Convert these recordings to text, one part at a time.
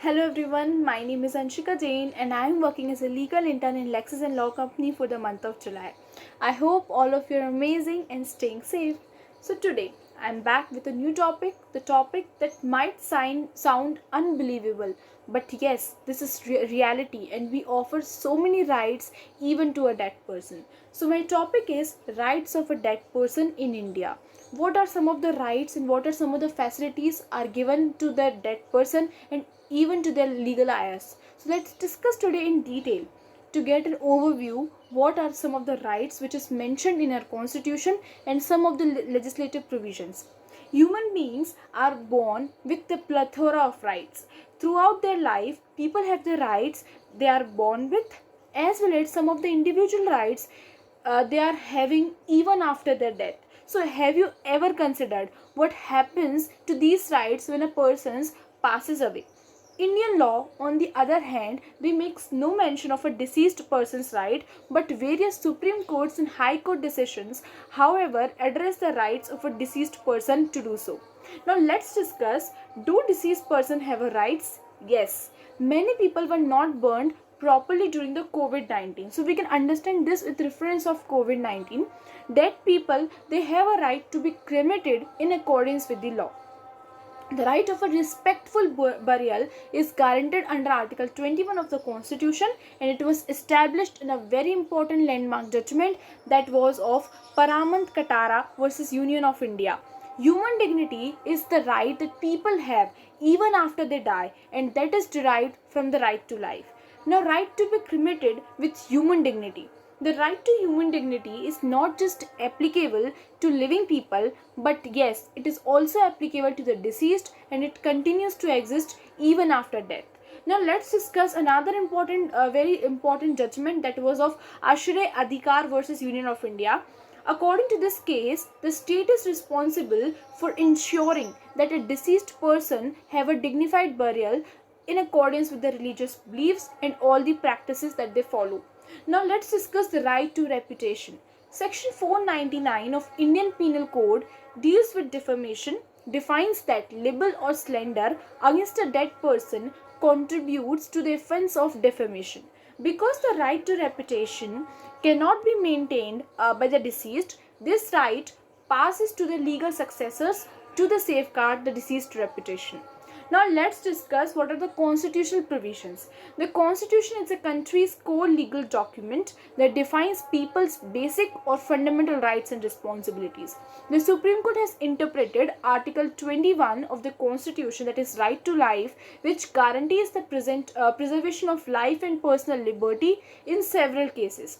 Hello everyone, my name is Anshika Jain and I am working as a legal intern in Lexis & Law Company for the month of July. I hope all of you are amazing and staying safe. So today, I am back with a new topic, the topic that might sound unbelievable. But yes, this is reality and we offer so many rights even to a dead person. So my topic is rights of a dead person in India. What are some of the rights and what are some of the facilities are given to the dead person and even to their legal heirs. So let's discuss today in detail to get an overview what are some of the rights which is mentioned in our constitution and some of the legislative provisions. Human beings are born with a plethora of rights. Throughout their life, people have the rights they are born with as well as some of the individual rights they are having even after their death. So, have you ever considered what happens to these rights when a person passes away? Indian law, on the other hand, they makes no mention of a deceased person's right, but various Supreme Courts and High Court decisions, however, address the rights of a deceased person to do so. Now let's discuss, do deceased person have a rights? Yes. Many people were not burned properly during the COVID-19. So we can understand this with reference of COVID-19. Dead people, they have a right to be cremated in accordance with the law. The right of a respectful burial is guaranteed under Article 21 of the Constitution, and it was established in a very important landmark judgment that was of Paramount Katara versus Union of India. Human dignity is the right that people have even after they die, and that is derived from the right to life. Now, right to be cremated with human dignity. The right to human dignity is not just applicable to living people, but yes, it is also applicable to the deceased and it continues to exist even after death. Now let's discuss another very important judgment that was of Ashray Adhikar versus Union of India. According to this case, the state is responsible for ensuring that a deceased person have a dignified burial in accordance with their religious beliefs and all the practices that they follow. Now let's discuss the right to reputation. Section 499 of Indian Penal Code deals with defamation, defines that libel or slander against a dead person contributes to the offense of defamation. Because the right to reputation cannot be maintained by the deceased, this right passes to the legal successors to safeguard the deceased reputation. Now let's discuss what are the constitutional provisions. The constitution is a country's core legal document that defines people's basic or fundamental rights and responsibilities. The Supreme Court has interpreted Article 21 of the constitution, that is right to life, which guarantees the preservation of life and personal liberty in several cases.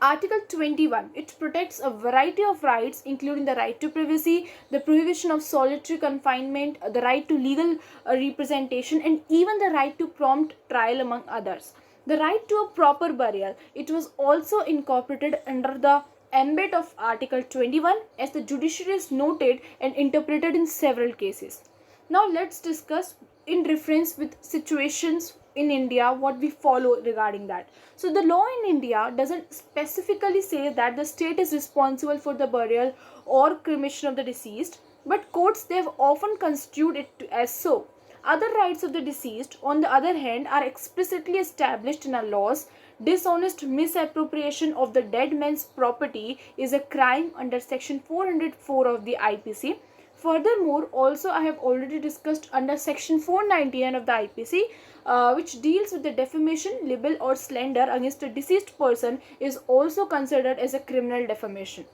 Article 21, it protects a variety of rights including the right to privacy, the prohibition of solitary confinement, the right to legal representation and even the right to prompt trial among others. The right to a proper burial, it was also incorporated under the ambit of Article 21 as the judiciary is noted and interpreted in several cases. Now let's discuss in reference with situations in India what we follow regarding that. So the law in India doesn't specifically say that the state is responsible for the burial or cremation of the deceased, but courts they have often construed it as so. Other rights of the deceased, on the other hand, are explicitly established in our laws. Dishonest misappropriation of the dead man's property is a crime under section 404 of the IPC. Furthermore, also I have already discussed under section 499 of the IPC, which deals with the defamation, libel or slander against a deceased person is also considered as a criminal defamation.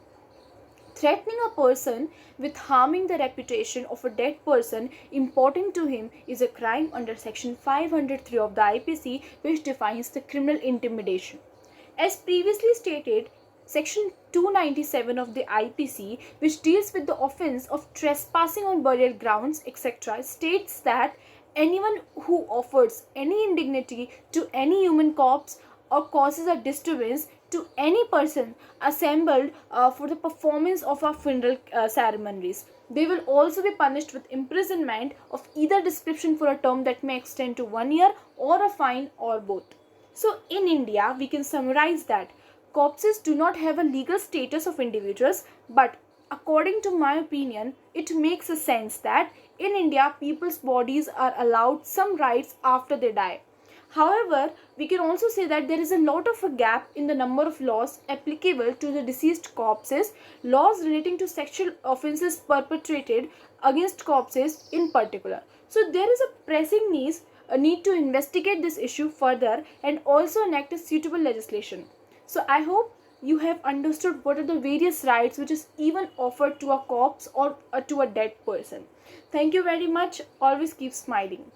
Threatening a person with harming the reputation of a dead person important to him is a crime under section 503 of the IPC, which defines the criminal intimidation. As previously stated, Section 297 of the IPC, which deals with the offence of trespassing on burial grounds, etc., states that anyone who offers any indignity to any human corpse or causes a disturbance to any person assembled for the performance of our funeral ceremonies, they will also be punished with imprisonment of either description for a term that may extend to 1 year or a fine or both. So in India, we can summarize that corpses do not have a legal status of individuals, but according to my opinion, it makes a sense that in India, people's bodies are allowed some rights after they die. However, we can also say that there is a lot of a gap in the number of laws applicable to the deceased corpses, laws relating to sexual offences perpetrated against corpses in particular. So there is a pressing need to investigate this issue further and also enact a suitable legislation. So I hope you have understood what are the various rights which is even offered to a corpse or to a dead person. Thank you very much. Always keep smiling.